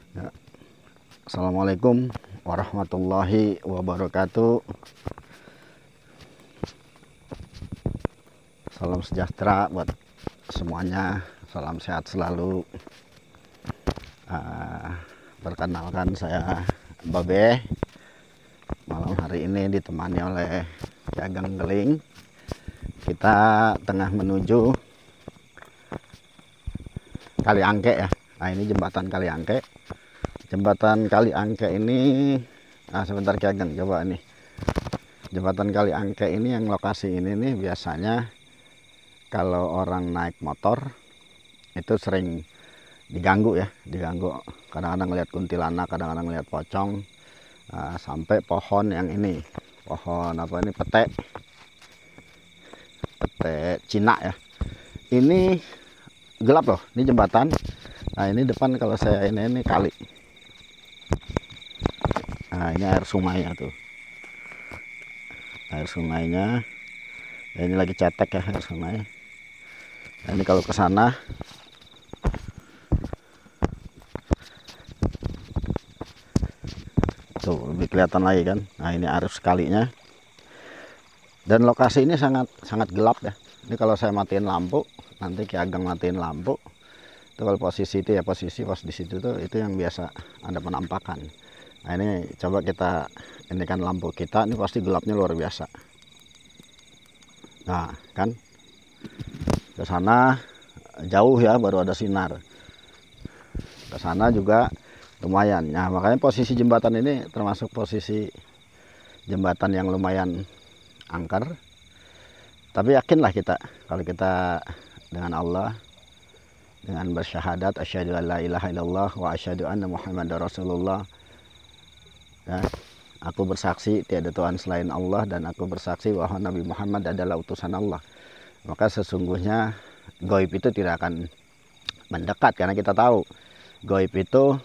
Ya. Assalamualaikum warahmatullahi wabarakatuh. Salam sejahtera buat semuanya. Salam sehat selalu. Perkenalkan, saya Babe. Malam hari ini ditemani oleh Ki Ageng Keling. Kita tengah menuju Kali Angke ya. Nah, ini jembatan Kali Angke. Jembatan Kali Angke ini, sebentar Ki Ageng, coba nih. Jembatan Kali Angke ini, yang lokasi ini nih, biasanya kalau orang naik motor itu sering diganggu ya, diganggu. Kadang-kadang lihat kuntilanak, kadang-kadang lihat pocong, sampai pohon yang ini, pohon apa ini, pete Cina ya. Ini gelap loh, ini jembatan. Nah, ini depan kalau saya ini kali. Nah, ini air sungainya tuh. Air sungainya. Ya, ini lagi cetek ya air sungai. Nah, ini kalau ke sana tuh lebih kelihatan lagi kan. Nah, ini arus kalinya. Dan lokasi ini sangat gelap ya. Ini kalau saya matiin lampu, nanti Ki Ageng matiin lampu. Itu kalau posisi itu ya, posisi pos di situ tuh, itu yang biasa ada penampakan. Nah, ini coba kita, ini kan lampu kita, ini pasti gelapnya luar biasa. Nah, kan ke sana jauh ya, baru ada sinar. Ke sana juga lumayan. Nah, makanya posisi jembatan ini termasuk posisi jembatan yang lumayan angker. Tapi yakinlah kita, kalau kita dengan Allah, dengan bersyahadat asyhadu an la ilaha illallah wa asyhadu anna muhammadar rasulullah, ya, aku bersaksi tiada Tuhan selain Allah, dan aku bersaksi bahwa Nabi Muhammad adalah utusan Allah. Maka sesungguhnya gaib itu tidak akan mendekat, karena kita tahu gaib itu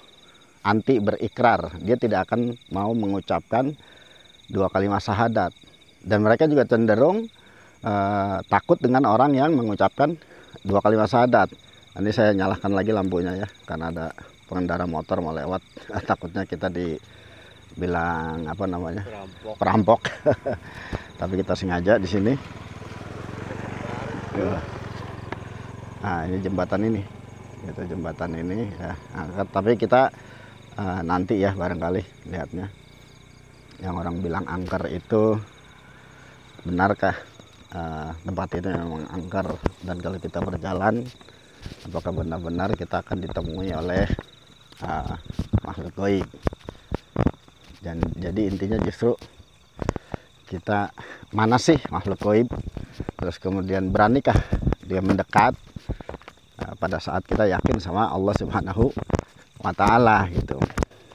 anti berikrar. Dia tidak akan mau mengucapkan dua kalimat syahadat. Dan mereka juga cenderung takut dengan orang yang mengucapkan dua kalimat syahadat. Nanti saya nyalakan lagi lampunya ya, karena ada pengendara motor mau lewat. Takutnya kita dibilang apa namanya, perampok. Tapi kita sengaja di sini. Nah, ini jembatan ini, itu jembatan ini ya, angkat. Tapi kita nanti ya barangkali lihatnya, yang orang bilang angker itu benarkah tempat itu memang angker, dan kalau kita berjalan apakah benar-benar kita akan ditemui oleh makhluk gaib. Dan jadi intinya justru kita, mana sih makhluk gaib, terus kemudian beranikah dia mendekat pada saat kita yakin sama Allah Subhanahu wa Ta'ala gitu.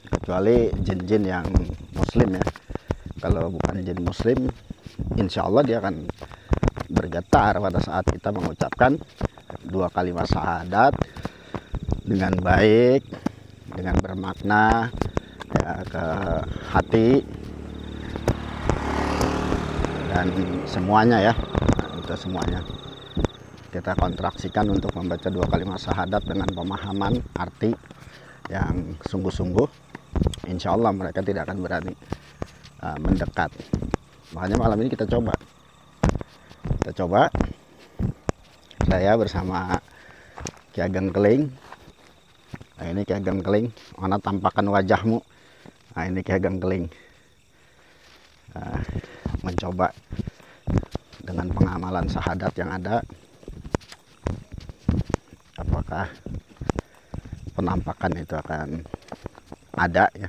Kecuali jin-jin yang muslim ya. Kalau bukan jin muslim, insya Allah dia akan bergetar pada saat kita mengucapkan dua kalimat syahadat dengan baik, dengan bermakna ya, ke hati, dan semuanya ya. Nah, itu semuanya kita kontraksikan untuk membaca dua kalimat syahadat dengan pemahaman arti yang sungguh-sungguh. Insya Allah mereka tidak akan berani mendekat. Makanya malam ini kita coba, saya bersama Ki Ageng Keling. Nah, ini Ki Ageng Keling, mana tampakkan wajahmu. Nah, ini Ki Ageng Keling, mencoba dengan pengamalan syahadat yang ada, apakah penampakan itu akan ada ya,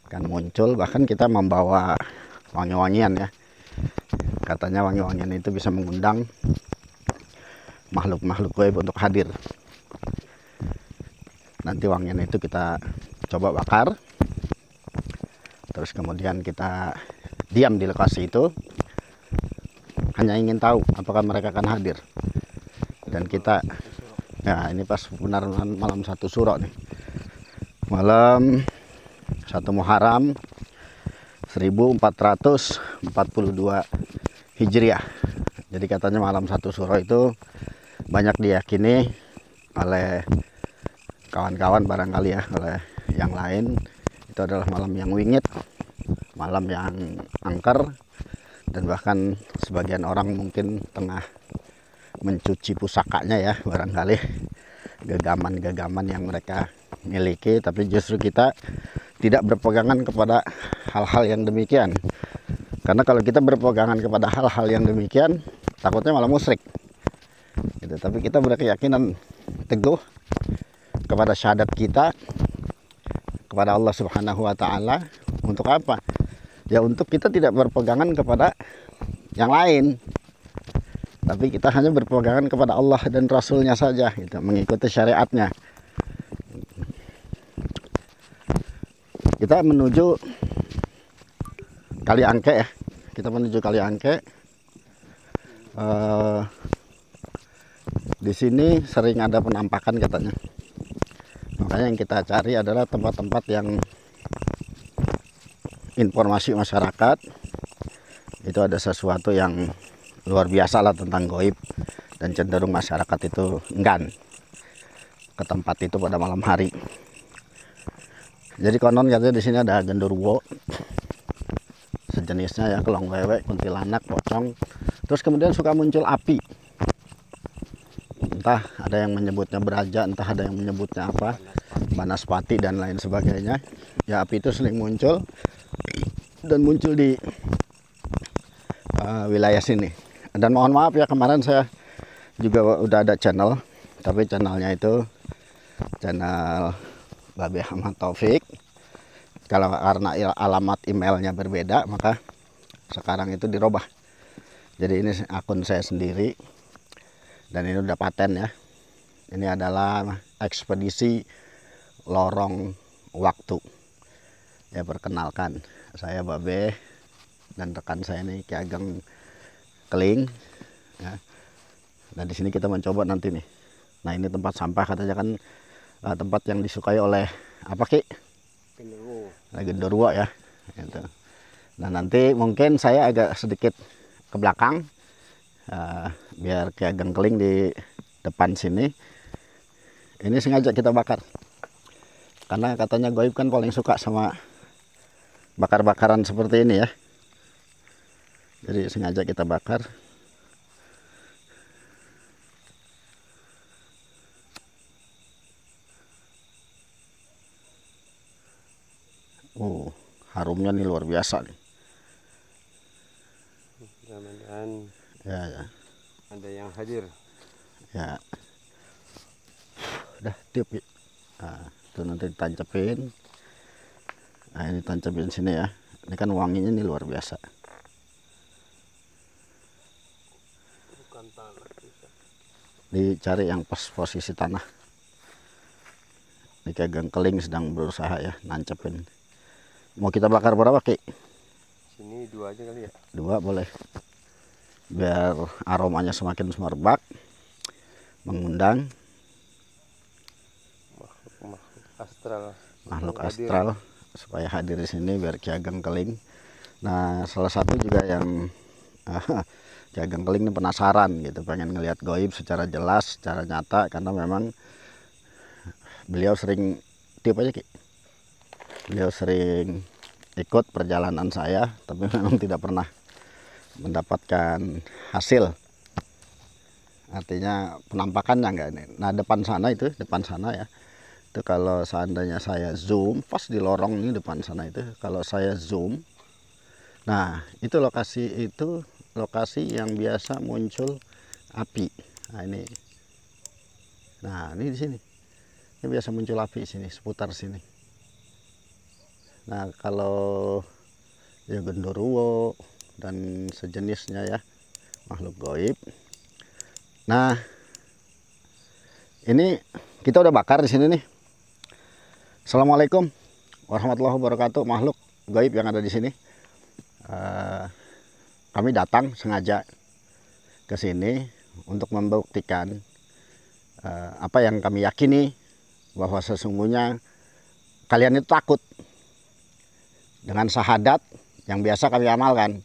akan muncul. Bahkan kita membawa wangi-wangian ya, katanya wangi-wangian itu bisa mengundang makhluk-makhluk gaib untuk hadir. Nanti wangian itu kita coba bakar, terus kemudian kita diam di lokasi itu, hanya ingin tahu apakah mereka akan hadir. Dan kita, ya ini pas benar malam 1 Suro nih, malam 1 Muharram 1442 Hijriah. Jadi katanya malam 1 Suro itu banyak diyakini oleh kawan-kawan barangkali ya, oleh yang lain, itu adalah malam yang wingit, malam yang angker, dan bahkan sebagian orang mungkin tengah mencuci pusakanya ya, barangkali gegaman-gegaman yang mereka miliki, tapi justru kita tidak berpegangan kepada hal-hal yang demikian. Karena kalau kita berpegangan kepada hal-hal yang demikian, takutnya malah musyrik gitu. Tapi kita berkeyakinan teguh kepada syahadat kita kepada Allah Subhanahu wa taala. Untuk apa? Ya untuk kita tidak berpegangan kepada yang lain, tapi kita hanya berpegangan kepada Allah dan Rasulnya saja gitu, mengikuti syariatnya. Kita menuju Kali Angke ya, kita menuju Kali Angke. Di sini sering ada penampakan katanya. Makanya yang kita cari adalah tempat-tempat yang informasi masyarakat itu ada sesuatu yang luar biasa lah tentang goib, dan cenderung masyarakat itu enggan ke tempat itu pada malam hari. Jadi konon katanya di sini ada genderuwo sejenisnya ya, kelong wewe, kuntilanak, pocong. Terus kemudian suka muncul api. Entah ada yang menyebutnya beraja, entah ada yang menyebutnya apa, banaspati dan lain sebagainya. Ya api itu sering muncul dan muncul di wilayah sini. Dan mohon maaf ya, kemarin saya juga udah ada channel, tapi channelnya itu channel Babe Ahmad Taufik. Kalau karena alamat emailnya berbeda, maka sekarang itu dirubah. Jadi ini akun saya sendiri, dan ini udah paten ya. Ini adalah ekspedisi lorong waktu. Ya perkenalkan, saya Babe dan rekan saya ini Ki Ageng Keling. Ya. Nah di sini kita mencoba nanti nih. Nah ini tempat sampah katanya kan tempat yang disukai oleh apa Ki? Genderuwo ya. Gitu. Nah nanti mungkin saya agak sedikit ke belakang, biar Ki Ageng Keling di depan sini. Ini sengaja kita bakar karena katanya goib kan paling suka sama bakar-bakaran seperti ini ya. Jadi sengaja kita bakar. Harumnya nih luar biasa nih. Mudah-mudahan Ya. ada yang hadir. Ya. Udah tiup ya. Nah, itu nanti ditancepin. Nah ini tancapin sini ya. Ini kan wanginya nih luar biasa. Bukan tanah. Dicari yang pas posisi tanah. Ini Ki Ageng Keling sedang berusaha ya nancepin. Mau kita bakar berapa Ki? Sini 2 aja kali ya. 2 boleh. Biar aromanya semakin semerbak, mengundang Makhluk astral. makhluk astral supaya hadir di sini biar Ki Ageng Keling. Nah salah satu juga yang Ki Ageng Keling ini penasaran gitu, pengen ngelihat goib secara jelas, secara nyata, karena memang beliau sering tiup aja Ki. Beliau sering ikut perjalanan saya, tapi memang tidak pernah mendapatkan hasil. Artinya penampakannya enggak ini. Nah depan sana itu, depan sana ya. Itu kalau seandainya saya zoom, pas di lorong ini depan sana itu, kalau saya zoom, nah itu lokasi yang biasa muncul api. Nah ini, di sini, ini biasa muncul api sini, seputar sini. Nah kalau ya genderuwo dan sejenisnya ya, makhluk goib. Nah ini kita udah bakar di sini nih. Assalamualaikum warahmatullahi wabarakatuh, makhluk goib yang ada di sini. Kami datang sengaja ke sini untuk membuktikan apa yang kami yakini, bahwa sesungguhnya kalian itu takut dengan syahadat yang biasa kami amalkan.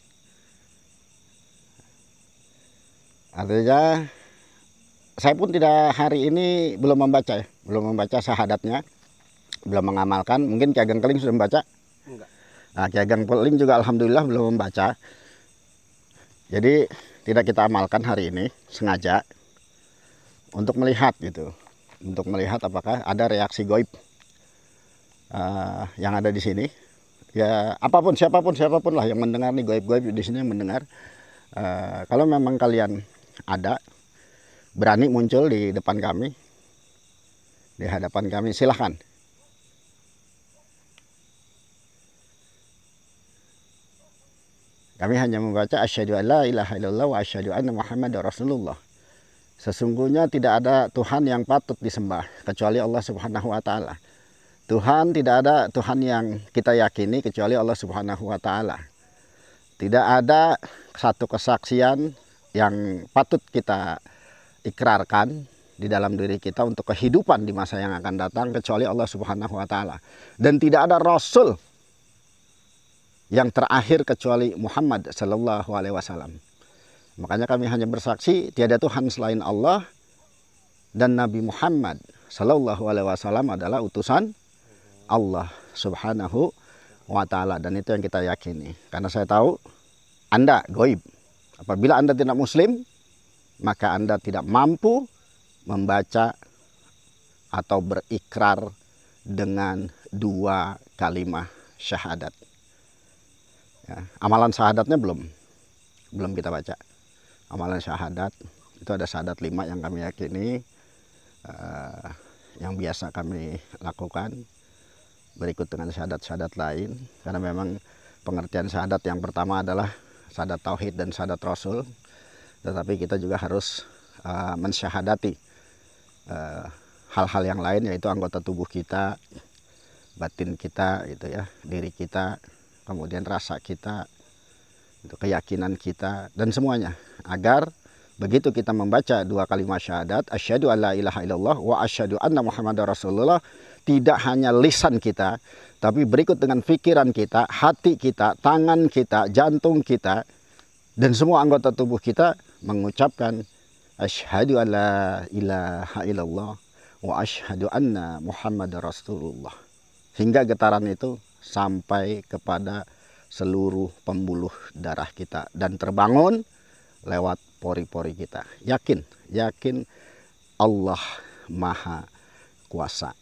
Artinya saya pun tidak hari ini belum membaca ya, belum membaca syahadatnya, belum mengamalkan. Mungkin Ki Ageng Keling sudah membaca. Enggak. Nah, Ki Ageng Keling juga alhamdulillah belum membaca. Jadi tidak kita amalkan hari ini sengaja untuk melihat gitu, untuk melihat apakah ada reaksi goib yang ada di sini. Ya apapun siapapun lah yang mendengar nih, goib-goib di sini yang mendengar. Kalau memang kalian ada berani muncul di depan kami, di hadapan kami, silahkan. Kami hanya membaca asyhadu an la ilaha illallah wa asyhadu anna muhammadar rasulullah. Sesungguhnya tidak ada Tuhan yang patut disembah kecuali Allah Subhanahu wa taala. Tuhan, tidak ada Tuhan yang kita yakini kecuali Allah Subhanahu wa taala. Tidak ada satu kesaksian yang patut kita ikrarkan di dalam diri kita untuk kehidupan di masa yang akan datang kecuali Allah Subhanahu wa taala. Dan tidak ada rasul yang terakhir kecuali Muhammad sallallahu alaihi wasallam. Makanya kami hanya bersaksi tiada Tuhan selain Allah, dan Nabi Muhammad sallallahu alaihi wasallam adalah utusan Allah Subhanahu wa taala, dan itu yang kita yakini. Karena saya tahu Anda goib. Apabila Anda tidak muslim, maka Anda tidak mampu membaca atau berikrar dengan 2 kalimat syahadat. Ya, amalan syahadatnya belum kita baca. Amalan syahadat itu ada syahadat 5 yang kami yakini, yang biasa kami lakukan. Berikut dengan syahadat-syahadat lain, karena memang pengertian syahadat yang pertama adalah syahadat tauhid dan syahadat rasul, tetapi kita juga harus mensyahadati hal-hal yang lain, yaitu anggota tubuh kita, batin kita gitu ya, diri kita, kemudian rasa kita, itu keyakinan kita, dan semuanya, agar begitu kita membaca 2 kalimat syahadat asyhadu alla ilaha illallah wa asyhadu anna muhammadar rasulullah, tidak hanya lisan kita, tapi berikut dengan pikiran kita, hati kita, tangan kita, jantung kita, dan semua anggota tubuh kita mengucapkan asyhadu alla ilaha illallah wa asyhadu anna muhammadar rasulullah, hingga getaran itu sampai kepada seluruh pembuluh darah kita dan terbangun lewat pori-pori kita. Yakin Allah Maha Kuasa.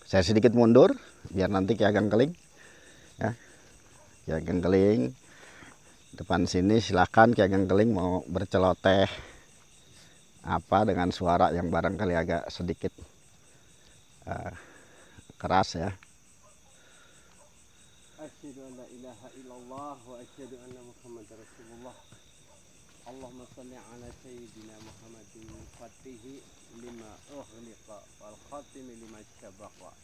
Saya sedikit mundur biar nanti Ki Ageng Keling ya. Ki Ageng Keling depan sini, silahkan Ki Ageng Keling mau berceloteh apa dengan suara yang barangkali agak sedikit keras ya. Asyhadu an la ilaha illallah wa asyhadu anna muhammadar rasulullah. Allahumma shalli ala sayyidina Muhammadin fatihi lima ughliqa wal khatimi lima sabaqa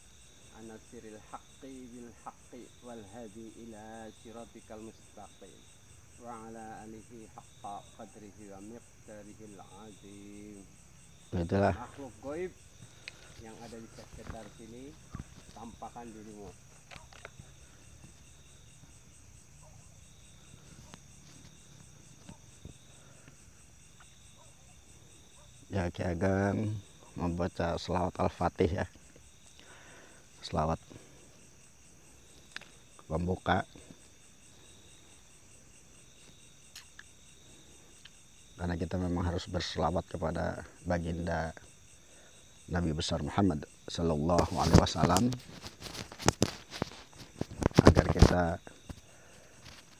anasiril haqqi bil haqqi wal hadi ila siratikal mustaqim wa ala alihi haqqa qadrihi wa miqdarihil azim. Itulah. Makhluk goib yang ada di sekitar sini, tampakkan dirimu. Ya, Ki Ageng membaca selawat Al-Fatih ya, selawat pembuka, karena kita memang harus berselawat kepada baginda Nabi besar Muhammad sallallahu alaihi wasallam, agar kita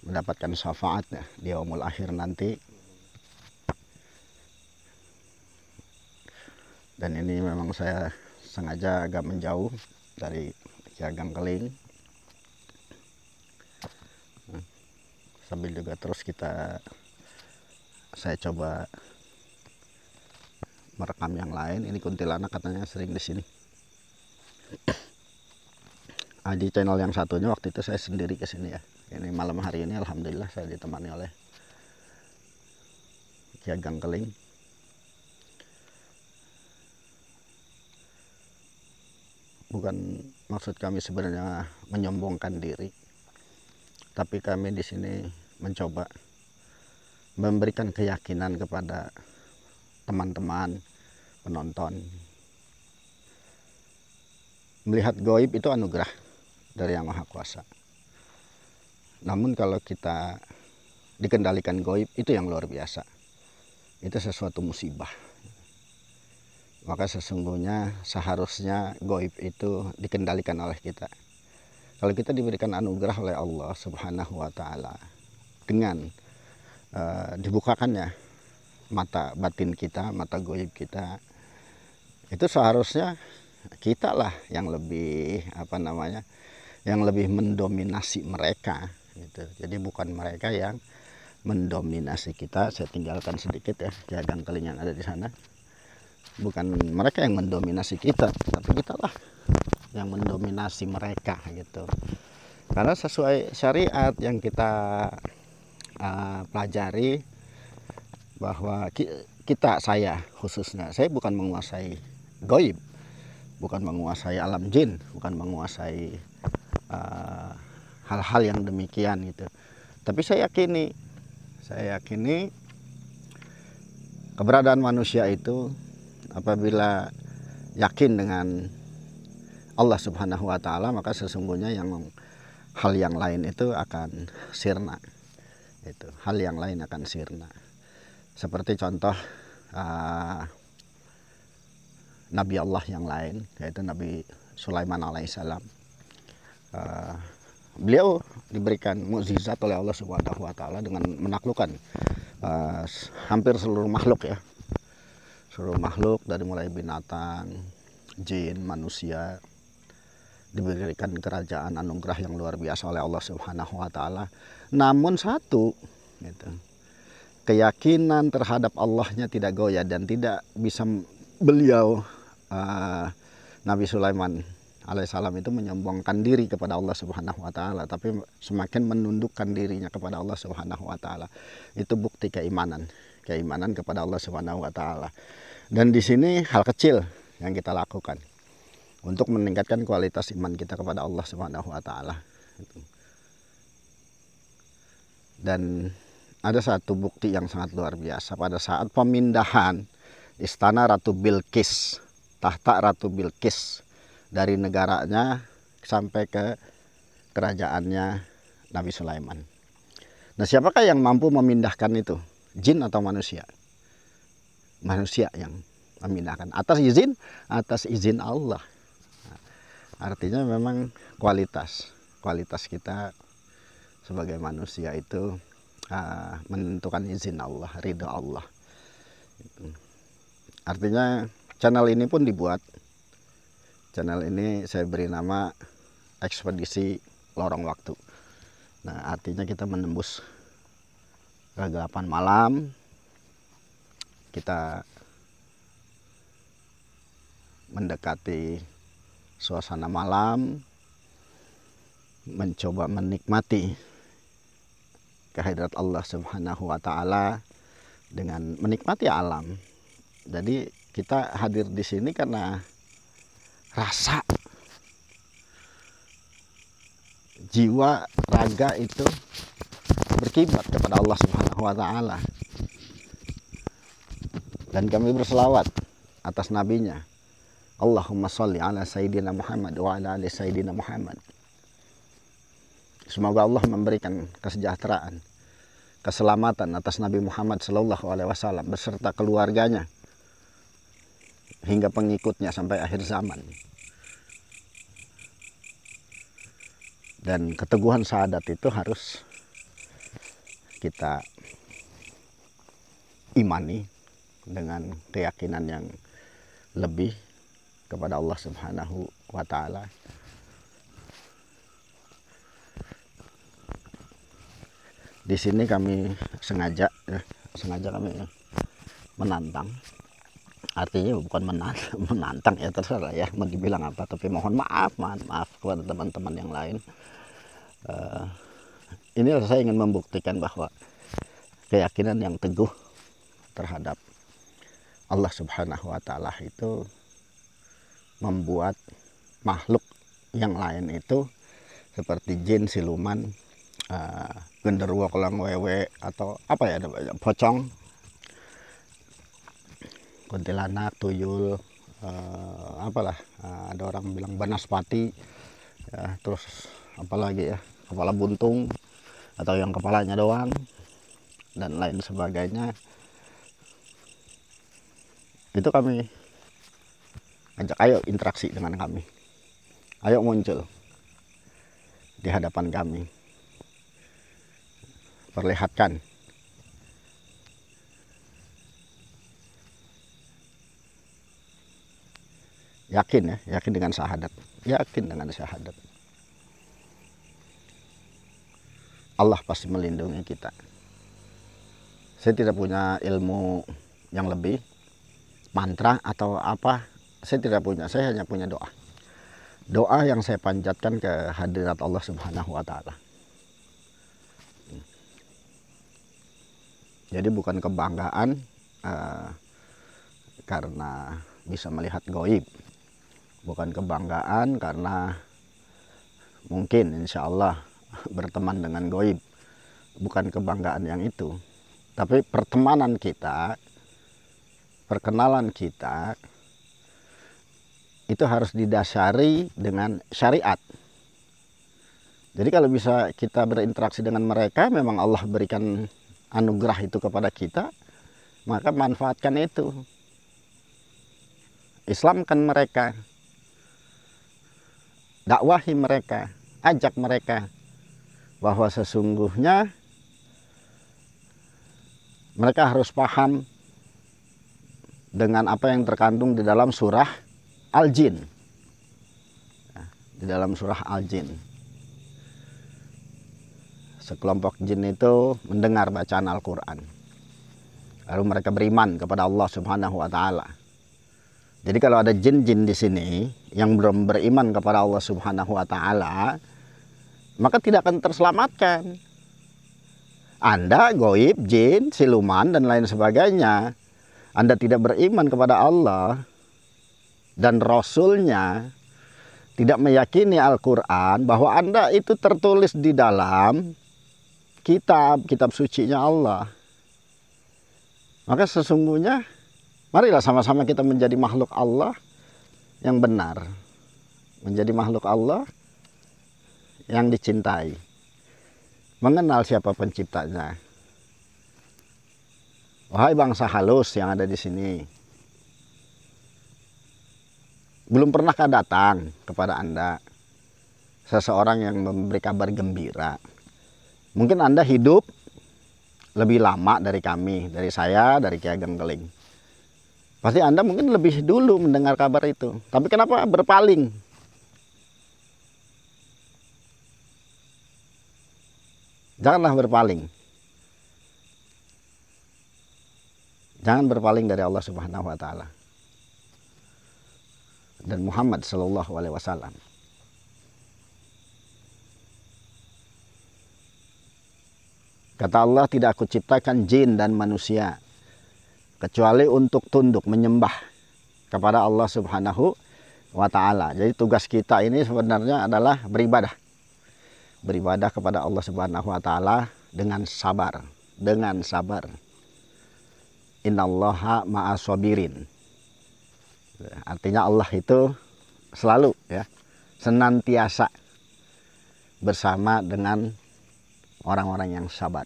mendapatkan syafaatnya di yaumul akhir nanti. Dan ini memang saya sengaja agak menjauh dari Ki Ageng Keling, sambil juga terus saya coba merekam yang lain. Ini kuntilanak katanya sering di sini. Di channel yang satunya waktu itu saya sendiri ke sini ya. Ini malam hari ini alhamdulillah saya ditemani oleh Ki Ageng Keling. Bukan maksud kami sebenarnya menyombongkan diri, tapi kami di sini mencoba memberikan keyakinan kepada teman-teman penonton. Melihat goib itu anugerah dari Yang Maha Kuasa. Namun kalau kita dikendalikan goib, itu yang luar biasa. Itu sesuatu musibah. Maka sesungguhnya seharusnya goib itu dikendalikan oleh kita. Kalau kita diberikan anugerah oleh Allah Subhanahu wa Ta'ala dengan dibukakannya mata batin kita, mata goib kita, itu seharusnya kita lah yang lebih yang lebih mendominasi mereka gitu. Jadi bukan mereka yang mendominasi kita. Saya tinggalkan sedikit ya jagang keling yang ada di sana. Bukan mereka yang mendominasi kita, tapi kita lah yang mendominasi mereka gitu. Karena sesuai syariat yang kita pelajari, bahwa saya khususnya, saya bukan menguasai goib, bukan menguasai alam jin, bukan menguasai hal-hal yang demikian gitu. Tapi saya yakini keberadaan manusia itu apabila yakin dengan Allah Subhanahu wa Ta'ala, maka sesungguhnya hal yang lain itu akan sirna. Itu hal yang lain akan sirna. Seperti contoh Nabi Allah yang lain, yaitu Nabi Sulaiman alaihissalam. Beliau diberikan mukjizat oleh Allah Subhanahu wa Ta'ala dengan menaklukkan hampir seluruh makhluk ya. Seluruh makhluk dari mulai binatang, jin, manusia, diberikan kerajaan anugerah yang luar biasa oleh Allah Subhanahu wa Ta'ala. Namun satu gitu, keyakinan terhadap Allahnya tidak goyah dan tidak bisa beliau Nabi Sulaiman alaihissalam itu menyombongkan diri kepada Allah Subhanahu wa Ta'ala, tapi semakin menundukkan dirinya kepada Allah Subhanahu wa Ta'ala. Itu bukti keimanan kepada Allah Subhanahu wa Ta'ala. Dan di sini hal kecil yang kita lakukan untuk meningkatkan kualitas iman kita kepada Allah Subhanahu wa Ta'ala. Dan ada satu bukti yang sangat luar biasa pada saat pemindahan istana Ratu Bilqis, tahta Ratu Bilqis, dari negaranya sampai ke kerajaannya Nabi Sulaiman. Nah, siapakah yang mampu memindahkan itu? Jin atau manusia? Manusia yang memindahkan atas izin Allah. Nah, artinya memang kualitas kita sebagai manusia itu menentukan izin Allah, ridho Allah. Artinya channel ini pun dibuat. Channel ini saya beri nama Ekspedisi Lorong Waktu. Nah, artinya kita menembus kegelapan malam, kita mendekati suasana malam, mencoba menikmati kehadirat Allah Subhanahu wa Ta'ala dengan menikmati alam. Jadi kita hadir di sini karena rasa, jiwa, raga itu berkiblat kepada Allah Subhanahu wa Ta'ala. Dan kami berselawat atas nabinya. Allahumma sholli ala Sayyidina Muhammad wa ala ali Sayyidina Muhammad. Semoga Allah memberikan kesejahteraan, keselamatan atas Nabi Muhammad Sallallahu Alaihi Wasallam beserta keluarganya hingga pengikutnya sampai akhir zaman. Dan keteguhan syahadat itu harus kita imani dengan keyakinan yang lebih kepada Allah Subhanahu wa Ta'ala. Di sini kami sengaja kami menantang. Artinya bukan menantang ya, terserah ya mau dibilang apa, tapi mohon maaf kepada teman-teman yang lain. Ini saya ingin membuktikan bahwa keyakinan yang teguh terhadap Allah Subhanahu wa Ta'ala itu membuat makhluk yang lain itu seperti jin, siluman, genderuwo, kolang wewe, atau apa ya, pocong, kuntilanak, tuyul, apalah, ada orang bilang banaspati, ya, terus apalagi ya, kepala buntung atau yang kepalanya doang dan lain sebagainya. Itu kami ajak, ayo interaksi dengan kami, ayo muncul di hadapan kami, perlihatkan. Yakin ya, yakin dengan syahadat, yakin dengan syahadat. Allah pasti melindungi kita. Saya tidak punya ilmu yang lebih, mantra atau apa, saya tidak punya. Saya hanya punya doa. Doa yang saya panjatkan ke hadirat Allah Subhanahu wa Ta'ala. Jadi bukan kebanggaan karena bisa melihat gaib, bukan kebanggaan karena mungkin insya Allah berteman dengan gaib, bukan kebanggaan yang itu. Tapi pertemanan kita, perkenalan kita itu harus didasari dengan syariat. Jadi kalau bisa kita berinteraksi dengan mereka, memang Allah berikan anugerah itu kepada kita, maka manfaatkan itu. Islamkan mereka, dakwahi mereka, ajak mereka bahwa sesungguhnya mereka harus paham dengan apa yang terkandung di dalam surah Al-Jin. Di dalam surah Al-Jin, sekelompok jin itu mendengar bacaan Al-Quran, lalu mereka beriman kepada Allah Subhanahu wa Ta'ala. Jadi kalau ada jin-jin di sini yang belum beriman kepada Allah Subhanahu wa Ta'ala, maka tidak akan terselamatkan. Anda goib, jin, siluman dan lain sebagainya, Anda tidak beriman kepada Allah dan Rasulnya, tidak meyakini Al-Quran bahwa Anda itu tertulis di dalam kitab sucinya Allah, maka sesungguhnya marilah sama-sama kita menjadi makhluk Allah yang benar, menjadi makhluk Allah yang dicintai, mengenal siapa penciptanya. Wahai bangsa halus yang ada di sini, belum pernahkah datang kepada Anda seseorang yang memberi kabar gembira? Mungkin Anda hidup lebih lama dari kami, dari saya, dari Ki Ageng Keling. Pasti Anda mungkin lebih dulu mendengar kabar itu. Tapi kenapa berpaling? Janganlah berpaling. Jangan berpaling dari Allah Subhanahu wa Ta'ala dan Muhammad Sallallahu Alaihi Wasallam. Kata Allah, tidak aku ciptakan jin dan manusia kecuali untuk tunduk menyembah kepada Allah Subhanahu wa Ta'ala. Jadi tugas kita ini sebenarnya adalah beribadah. Beribadah kepada Allah Subhanahu wa Ta'ala dengan sabar. Dengan sabar. Innallaha ma'as sabirin. Artinya Allah itu selalu ya, senantiasa bersama dengan orang-orang yang sabar.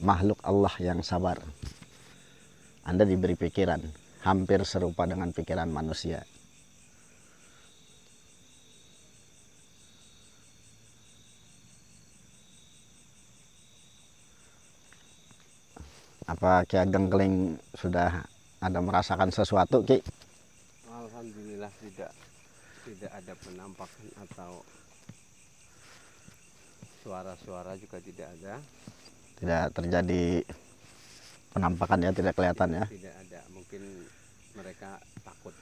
Makhluk Allah yang sabar. Anda diberi pikiran hampir serupa dengan pikiran manusia. Apa Ki Ageng Keling sudah ada merasakan sesuatu, Ki? Alhamdulillah tidak ada penampakan atau suara-suara juga tidak ada. Tidak terjadi penampakan ya, tidak kelihatan ya? Tidak ada. Mungkin mereka takut.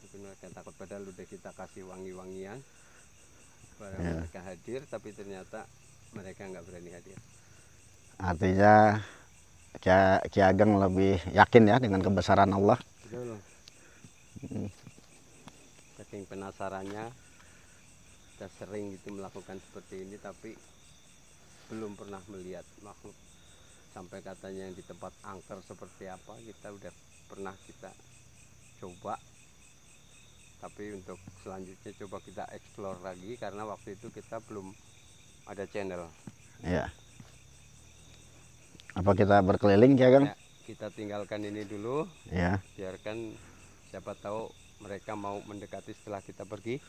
Mungkin mereka takut, padahal udah kita kasih wangi-wangian supaya mereka hadir, tapi ternyata mereka nggak berani hadir. Artinya Ki Ageng lebih yakin ya dengan kebesaran Allah. Betul. Saking penasarannya, kita sering gitu melakukan seperti ini, tapi belum pernah melihat makhluk sampai katanya yang di tempat angker seperti apa kita udah pernah kita coba, tapi untuk selanjutnya coba kita explore lagi karena waktu itu kita belum ada channel. Ya. Apa kita berkeliling ya Kang? Ya, kita tinggalkan ini dulu, Ya. biarkan siapa tahu mereka mau mendekati setelah kita pergi.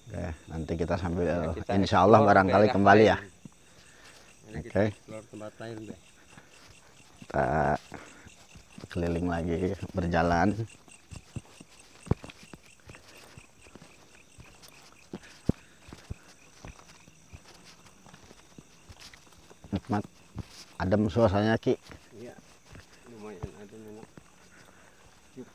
Oke, nanti kita sambil Ya, kita insya Allah explore barangkali daerah kembali ya. lain. Mari kita Oke. explore tempat lain deh. Kita keliling lagi, berjalan. Nikmat, adem suasananya Ki. Iya, lumayan ada enak. Yuk.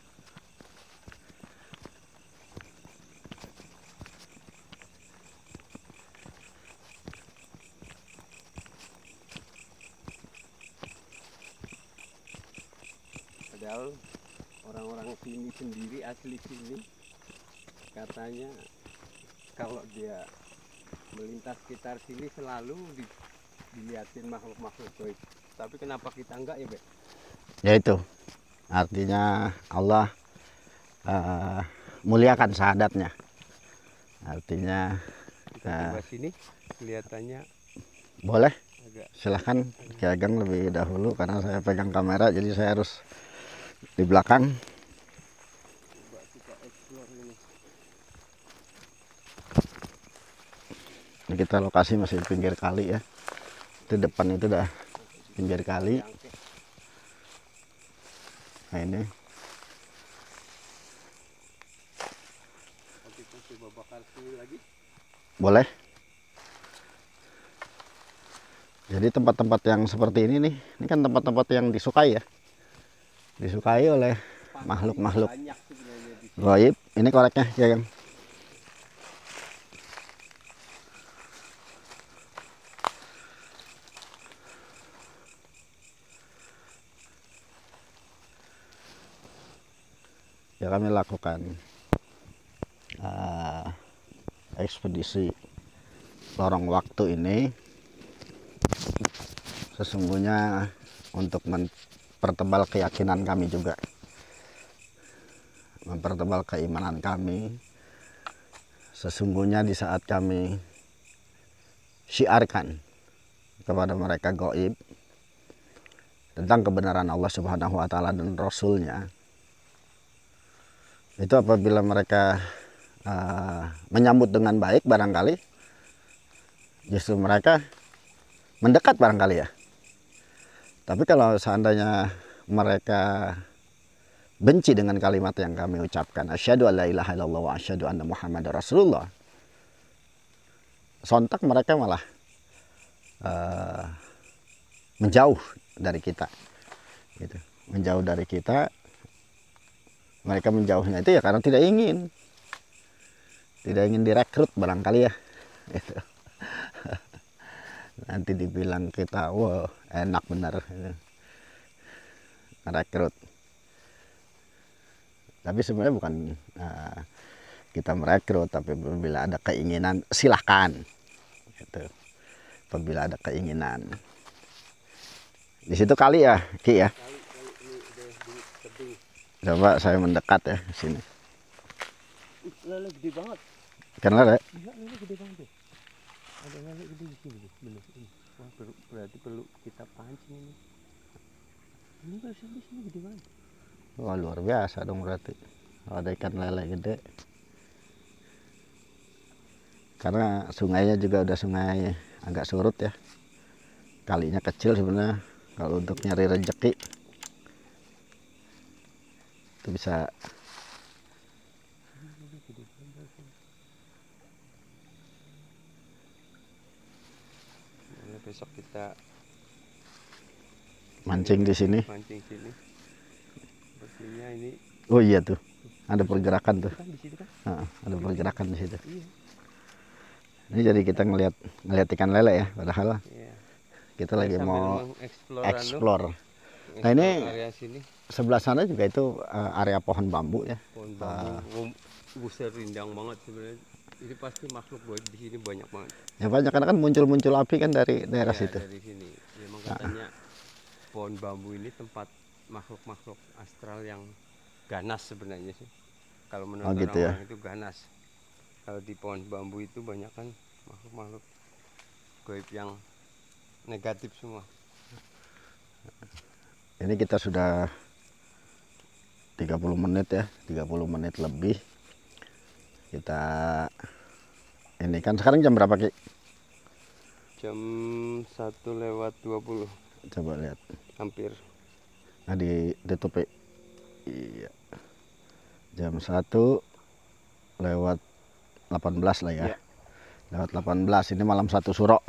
Padahal orang-orang sini sendiri, asli sini, katanya kalau dia melintas sekitar sini selalu dilihatin makhluk-makhluk gaib. Tapi kenapa kita enggak ya, Be? Ya itu, artinya Allah muliakan syahadatnya. Artinya Kita coba sini kelihatannya boleh, agak silahkan Ki Ageng lebih dahulu karena saya pegang kamera jadi saya harus di belakang. coba kita explore ini. Ini kita lokasi masih di pinggir kali ya. Itu depan itu udah pinggir kali. Yangke. Nah ini Nanti kita coba bakar sini lagi. boleh. Jadi tempat-tempat yang seperti ini nih, ini kan tempat-tempat yang disukai ya. Disukai oleh makhluk-makhluk Banyak sebenarnya di sini. gaib. Ini koreknya ya Kang. Ya kami lakukan ekspedisi lorong waktu ini sesungguhnya untuk mempertebal keyakinan kami juga, mempertebal keimanan kami. Sesungguhnya di saat kami syiarkan kepada mereka gaib tentang kebenaran Allah Subhanahu wa taala dan Rasulnya, itu apabila mereka menyambut dengan baik barangkali justru mereka mendekat barangkali ya. Tapi kalau seandainya mereka benci dengan kalimat yang kami ucapkan, asyhadu alla ilaha illallah wa asyhadu anna muhammadar rasulullah, sontak mereka malah menjauh dari kita gitu. Menjauh dari kita. Mereka menjauhnya itu ya karena tidak ingin direkrut barangkali ya gitu. Nanti dibilang kita wah enak benar merekrut, tapi sebenarnya bukan kita merekrut, tapi bila ada keinginan silahkan gitu. Apabila ada keinginan di situ kali ya Ki ya. Kali ini udah di tebing. Coba saya mendekat ya ke sini. Lele gede banget. Ikan lele. Iya, lele gede banget deh. Ada lele gede di sini, bener ini. Wah, berarti perlu kita pancing ini. Ini kalau di sini gede banget. Wah luar biasa dong berarti. Ada ikan lele gede. Karena sungainya juga udah sungai agak surut ya. Kalinya kecil sebenarnya. Kalau untuk nyari rezeki itu bisa. Nah, besok kita Mancing di sini. mancing sini. Sepertinya ini Oh iya tuh, ada pergerakan tuh. kan di situ kan? Ada pergerakan di situ. Iya. Ini jadi kita ngelihat ikan lele ya, padahal Iya. kita lagi Sambil mau mengeksplor explore. Nah, ini area sini sebelah sana juga itu area pohon bambu ya. pohon bambu. Buset, rindang banget sebenarnya. Ini pasti makhluk gaib di sini banyak banget. Ya banyak karena kan muncul-muncul api kan dari daerah Iya, situ. dari sini. Memang katanya pohon bambu ini tempat makhluk-makhluk astral yang ganas sebenarnya sih. Kalau menurut gitu ya. orang-orang itu ganas. Kalau di pohon bambu itu banyak kan makhluk-makhluk gaib yang negatif semua. Ini kita sudah 30 menit ya, 30 menit lebih. Kita ini kan sekarang jam berapa, Ki? Jam 1:20. Coba lihat. Hampir. Nah, ditutup. Iya. Jam 1:18 lah ya. Ya. Lewat 18, ini malam 1 Suro.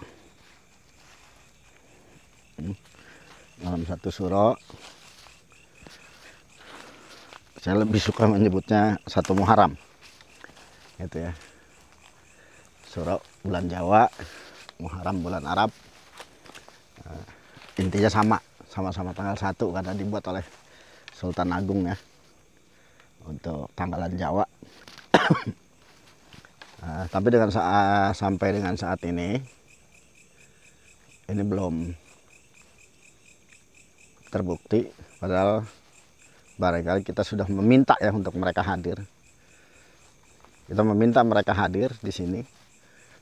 Malam 1 Suro. Saya lebih suka menyebutnya 1 Muharram. Gitu ya. Suro bulan Jawa, Muharram bulan Arab. Intinya sama-sama tanggal 1 karena dibuat oleh Sultan Agung ya. Untuk tanggalan Jawa. Tapi sampai dengan saat ini belum terbukti, padahal barangkali kita sudah meminta ya untuk mereka hadir. Kita meminta mereka hadir di sini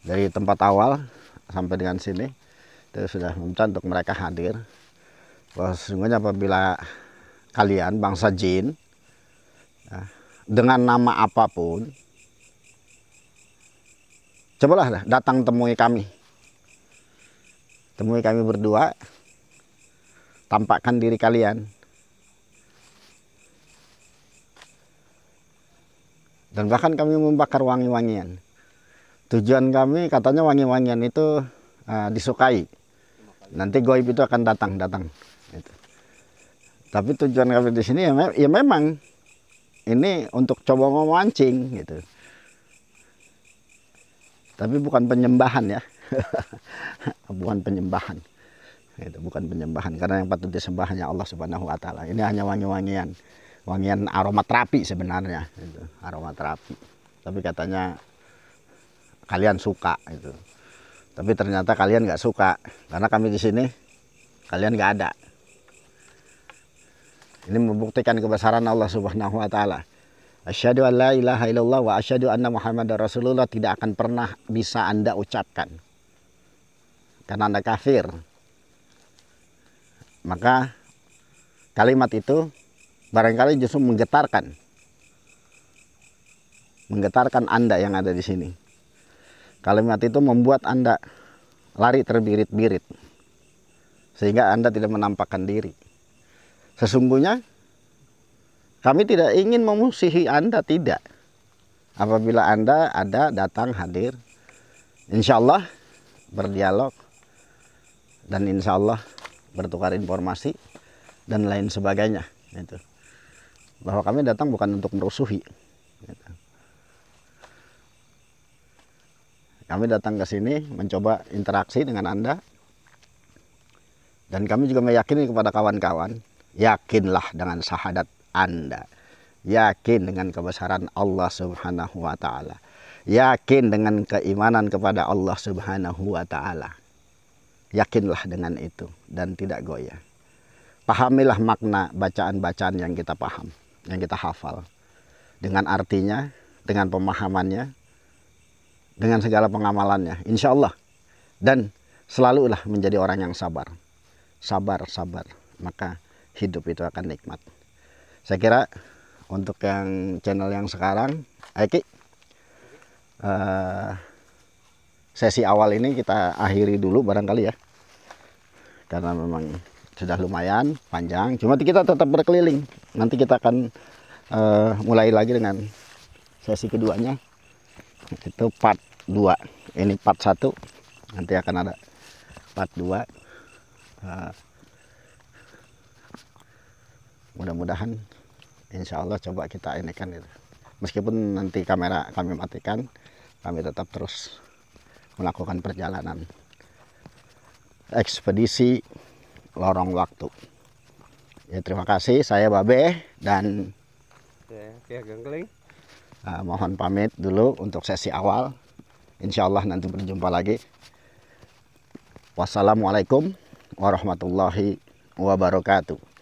dari tempat awal sampai dengan sini. Kita sudah meminta untuk mereka hadir. Bahwa sesungguhnya apabila kalian bangsa jin dengan nama apapun, cobalah datang temui kami. Temui kami berdua, tampakkan diri kalian. Dan bahkan kami membakar wangi-wangian. Tujuan kami katanya wangi-wangian itu disukai. Nanti goib itu akan datang. Gitu. Tapi tujuan kami di sini ya memang ini untuk coba memancing gitu. Tapi bukan penyembahan ya. Bukan penyembahan. Itu bukan penyembahan karena yang patut disembah hanya Allah Subhanahu wa taala. Ini hanya wangi-wangian. Wangian aromaterapi sebenarnya itu, aromaterapi. Tapi katanya kalian suka itu. Tapi ternyata kalian nggak suka karena kami di sini kalian nggak ada. Ini membuktikan kebesaran Allah Subhanahu wa taala. Asyhadu an la ilaha illallah wa asyhadu anna Muhammadar Rasulullah tidak akan pernah bisa Anda ucapkan. Karena Anda kafir. Maka kalimat itu barangkali justru menggetarkan Anda yang ada di sini. Kalimat itu membuat Anda lari terbirit-birit. Sehingga Anda tidak menampakkan diri. Sesungguhnya kami tidak ingin memusuhi Anda, tidak. Apabila Anda ada, datang, hadir, insya Allah berdialog, dan insya Allah bertukar informasi, dan lain sebagainya. Gitu. Bahwa kami datang bukan untuk merusuhi. Gitu. Kami datang ke sini mencoba interaksi dengan Anda, dan kami juga meyakini kepada kawan-kawan, yakinlah dengan syahadat Anda, yakin dengan kebesaran Allah Subhanahu wa taala, yakin dengan keimanan kepada Allah Subhanahu wa taala. Yakinlah dengan itu dan tidak goyah. Pahamilah makna bacaan-bacaan yang kita paham, yang kita hafal, dengan artinya, dengan pemahamannya, dengan segala pengamalannya, insya Allah. Dan selalulah menjadi orang yang sabar, maka hidup itu akan nikmat. Saya kira untuk yang channel yang sekarang, Aiki, sesi awal ini kita akhiri dulu barangkali ya, karena memang sudah lumayan panjang. Cuma kita tetap berkeliling. Nanti kita akan mulai lagi dengan sesi keduanya. Itu part 2. Ini part 1. Nanti akan ada part 2. Mudah-mudahan insya Allah coba kita ini kan itu. Meskipun nanti kamera kami matikan, kami tetap terus melakukan perjalanan ekspedisi lorong waktu. Ya, terima kasih. Saya Babe dan Saya Gengkeling. Mohon pamit dulu untuk sesi awal. Insya Allah nanti berjumpa lagi. Wassalamualaikum warahmatullahi wabarakatuh.